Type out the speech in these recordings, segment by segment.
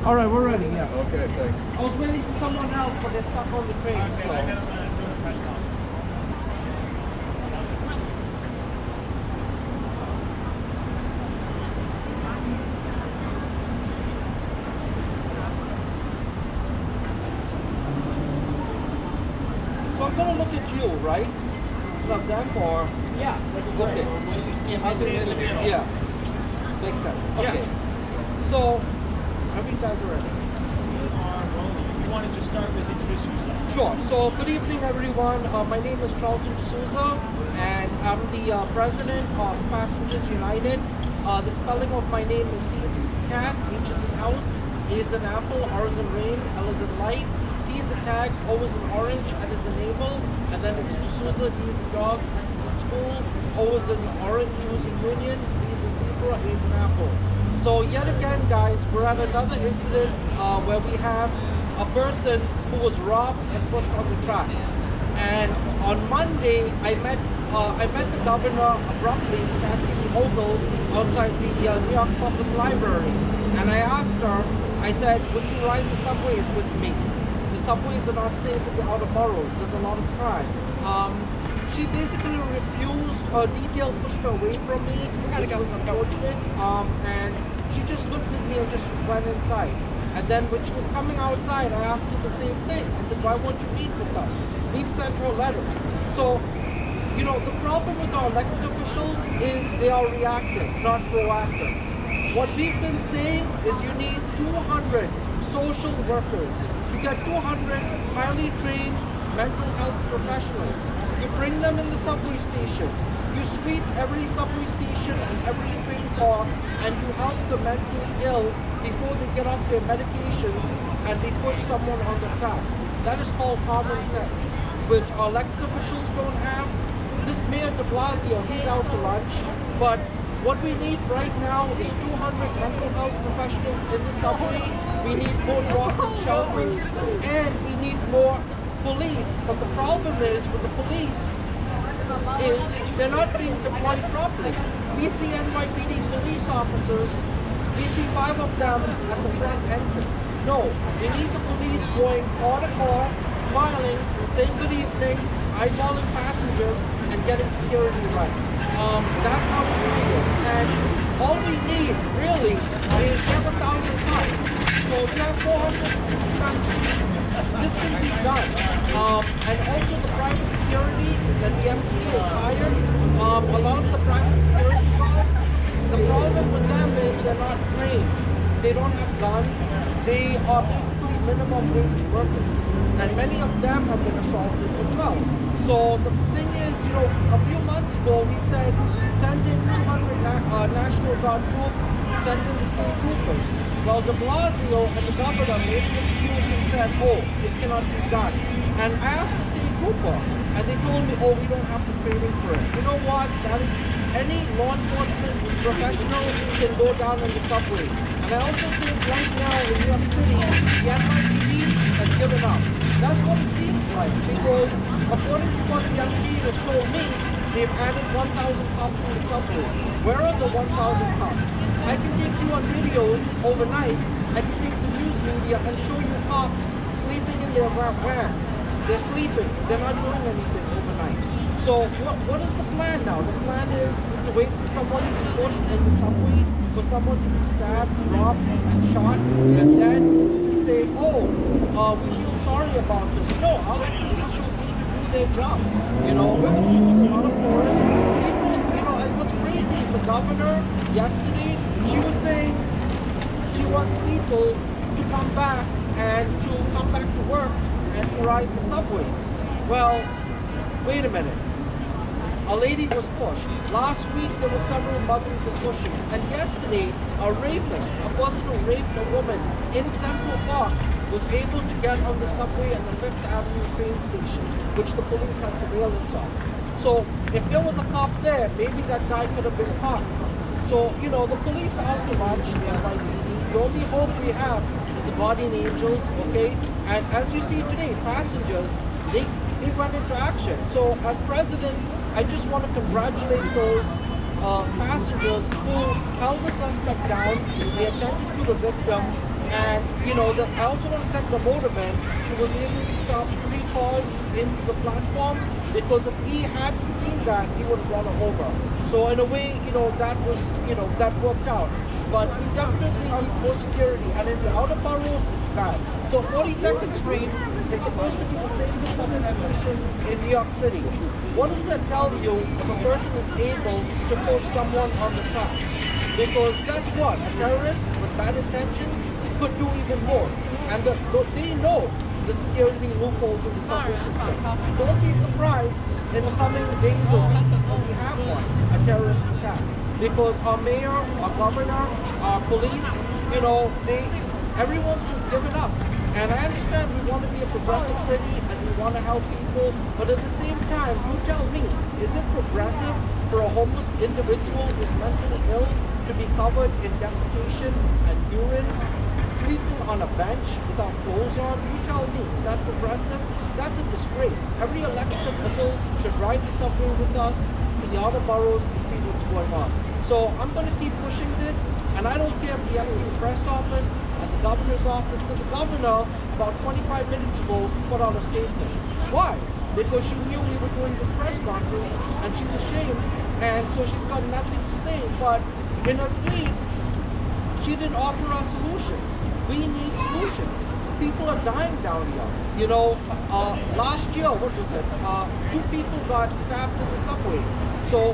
All right, we're ready. Yeah. Okay, thanks. I was waiting for someone else, but they're stuck on the train. So. So I'm gonna look at you, right? Instead of them, or Yeah. okay. Yeah. Makes sense. Okay. So, how many guys are ready? You want to just start with introducing yourself? Sure. So, good evening, everyone. My name is Charlton D'Souza, and I'm the president of Passengers United. The spelling of my name is C as in cat, H as in house, A as in apple, R as in rain, L as in light, T as in tag, O as in orange, N as in navel, and then it's D'Souza, D as in dog, S as in school, O as in orange, U as in union, Z as in zebra, A as in apple. So yet again, guys, we're at another incident where we have a person who was robbed and pushed on the tracks. And on Monday, I met the governor abruptly, Kathy Hochul, outside the New York Public Library. And I asked her, I said, would you ride the subways with me? The subways are not safe in the outer boroughs. There's a lot of crime. She basically refused. Her detail pushed her away from me, which was unfortunate. And she just looked at me and just went inside. And then when she was coming outside, I asked her the same thing. I said, why won't you meet with us? We've sent her letters. So, you know, the problem with our elected officials is they are reactive, not proactive. What we've been saying is you need 200 social workers. You get 200 highly trained mental health professionals. You bring them in the subway station. You sweep every subway station and every train car, and you help the mentally ill before they get off their medications and they push someone on the tracks. That is called common sense, which our elected officials don't have. This Mayor de Blasio, he's out to lunch, but what we need right now is 200 mental health professionals in the subway. We need more drop-in shelters, and we need more police. But the problem is with the police is they're not being deployed properly. We see NYPD police officers, we see 5 of them at the front entrance. No, we need the police going car to car, smiling, saying good evening, eyeballing passengers, and getting security right. That's how we do this. And all we need, really, is 7,000 cops. So we have 400 stations. This can be done. And also the private security that the MP has hired, a lot of the private security guards, the problem with them is they're not trained. They don't have guns. They are basically minimum wage workers. And many of them have been assaulted as well. So the thing is, you know, a few months ago we said, send in 200 National Guard troops, send in the state troopers. Well, de Blasio and the governor made an excuse and said, oh, it cannot be done. And I asked the state trooper, and they told me, oh, we don't have the training for it. You know what? That is, any law enforcement professional can go down in the subway. And I also think right now in New York City, the NYPD has given up. That's what it seems like, because according to what the MP has told me, they've added 1,000 cops in the subway. Where are the 1,000 cops? I can take you on videos overnight. I can take the news media and show you cops sleeping in their vans. They're sleeping. They're not doing anything overnight. So what is the plan now? The plan is to wait for someone to be pushed in the subway, for someone to be stabbed, robbed, and shot, and then we say, oh, we feel sorry about this. No, our elected officials need to do their jobs. You know, we're going to lose a lot of tourists. People, you know, and what's crazy is the governor yesterday, she was saying she wants people to come back and to come back to work and to ride the subways. Well, wait a minute. A lady was pushed. Last week there were several muggings and pushings. And yesterday, a rapist, a person who raped a woman in Central Park, was able to get on the subway at the 5th Avenue train station, which the police had surveillance of. So if there was a cop there, maybe that guy could have been caught. So, you know, the police are out to lunch, the NYPD. The only hope we have is the guardian angels, okay? And as you see today, passengers, they went into action. So as president, I just want to congratulate those passengers who held the suspect down. They attended to the victim, and I also want to thank the motorman who was able to stop 3 cars into the platform, because if he hadn't seen that, he would have run her over. So in a way, that was, that worked out. But we definitely need more security, and in the outer boroughs, it's bad. So 42nd Street is supposed to be the safest subway station in New York City. What does that tell you if a person is able to push someone on the track? Because guess what? A terrorist with bad intentions could do even more. And they know the security loopholes in the subway system. Don't be surprised in the coming days or weeks when we have one, a terrorist attack. Because our mayor, our governor, our police, everyone's just given up. And I understand we want to be a progressive city and we want to help people, but at the same time, you tell me, is it progressive for a homeless individual who's mentally ill to be covered in defecation and urine, sleeping on a bench without clothes on? You tell me, is that progressive? That's a disgrace. Every elected official should ride the subway with us to the outer boroughs and see what's going on. So I'm going to keep pushing this, and I don't care if the MP's press office and the governor's office, because the governor, about 25 minutes ago, put out a statement. Why? Because she knew we were doing this press conference, and she's ashamed, and so she's got nothing to say. But in her tweet, she didn't offer us solutions. We need solutions. People are dying down here. Last year, what was it? 2 people got stabbed in the subway. So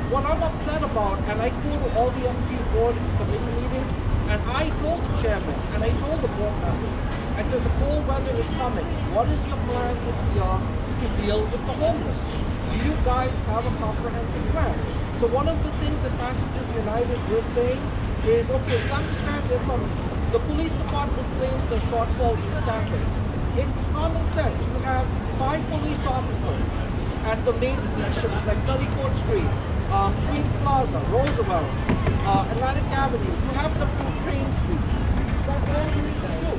what I'm upset about, and I go to all the MP board committee meetings, and I told the chairman, and I told the board members, I said, the cold weather is coming. What is your plan this year to deal with the homeless? Do you guys have a comprehensive plan? So one of the things that Passengers United is saying is, okay, we understand the police department claims the shortfalls in staffing. It's common sense. You have 5 police officers at the main stations like 34th Street, Queen Plaza, Roosevelt, Atlantic Avenue. You have them do train streets. That's all you need to do.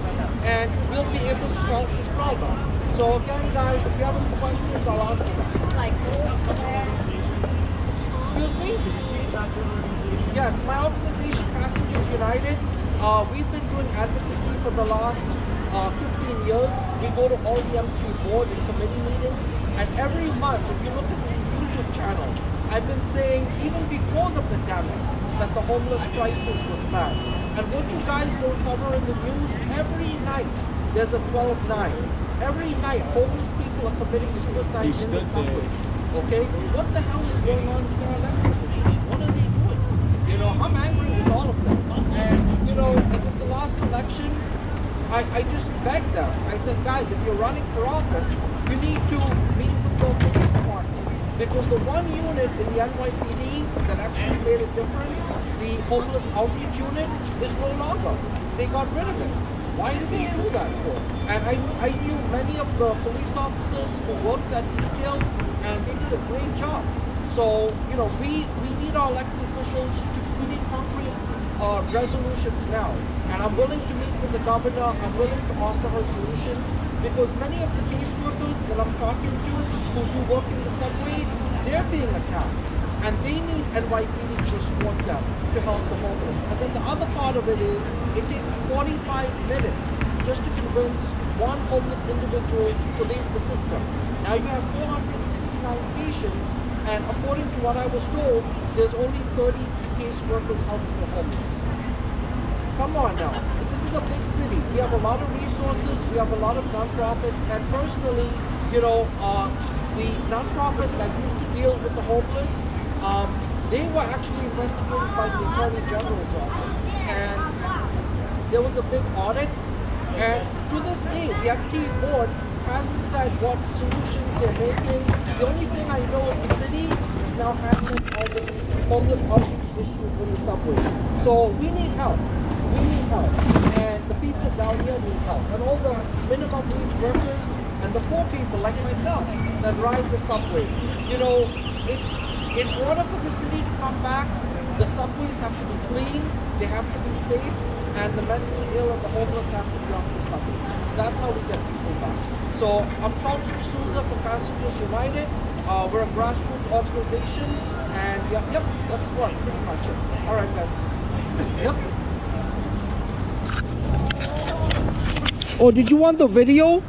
And we'll be able to solve this problem. So again, guys, if you have any questions, I'll answer them. Excuse me? Yes, my organization, Passengers United, we've been doing advocacy for the last 15 years. We go to all the MP board and committee meetings, and every month, if you look at the YouTube channel, I've been saying, even before the pandemic, that the homeless crisis was bad. And what you guys don't cover in the news, every night there's a 12-9. Every night, homeless people are committing suicide in the subways. Okay? What the hell is going on with our elected officials? What are they doing? I'm angry with all of them. And, in this last election, I just begged them. I said, guys, if you're running for office, you need to meet with the police department. Because the one unit in the NYPD that actually made a difference, the homeless outreach unit, is no longer. They got rid of it. Why did they do that for? And I knew many of the police officers who worked that detail, and they did a great job. So, we need our elected officials we need concrete resolutions now. And I'm willing to meet with the governor. I'm willing to offer her solutions, because many of the caseworkers that I'm talking to who do work in the subway, they're being attacked. And they need NYPD to support them to help the homeless. And then the other part of it is, it takes 45 minutes just to convince one homeless individual to leave the system. Now you have 469 stations, and according to what I was told, there's only 30 caseworkers helping the homeless. Come on now. This is a big city. We have a lot of resources. We have a lot of nonprofits. And personally, the nonprofit that used to deal with the homeless, they were actually investigated by the Attorney General's office. And there was a big audit. And to this day, the MP board hasn't said what solutions they're making. The only thing I know is the city is now handling all the homeless outreach issues in the subway. So we need help. We need help, and the people down here need help, and all the minimum wage workers and the poor people like myself that ride the subway. In order for the city to come back, the subways have to be clean, they have to be safe, and the mentally ill and the homeless have to be off the subways. That's how we get people back. So I'm Charles D'Souza from Passengers United. We're a grassroots organization, and yep, that's what pretty much it. All right, guys. Yep. Oh, did you want the video?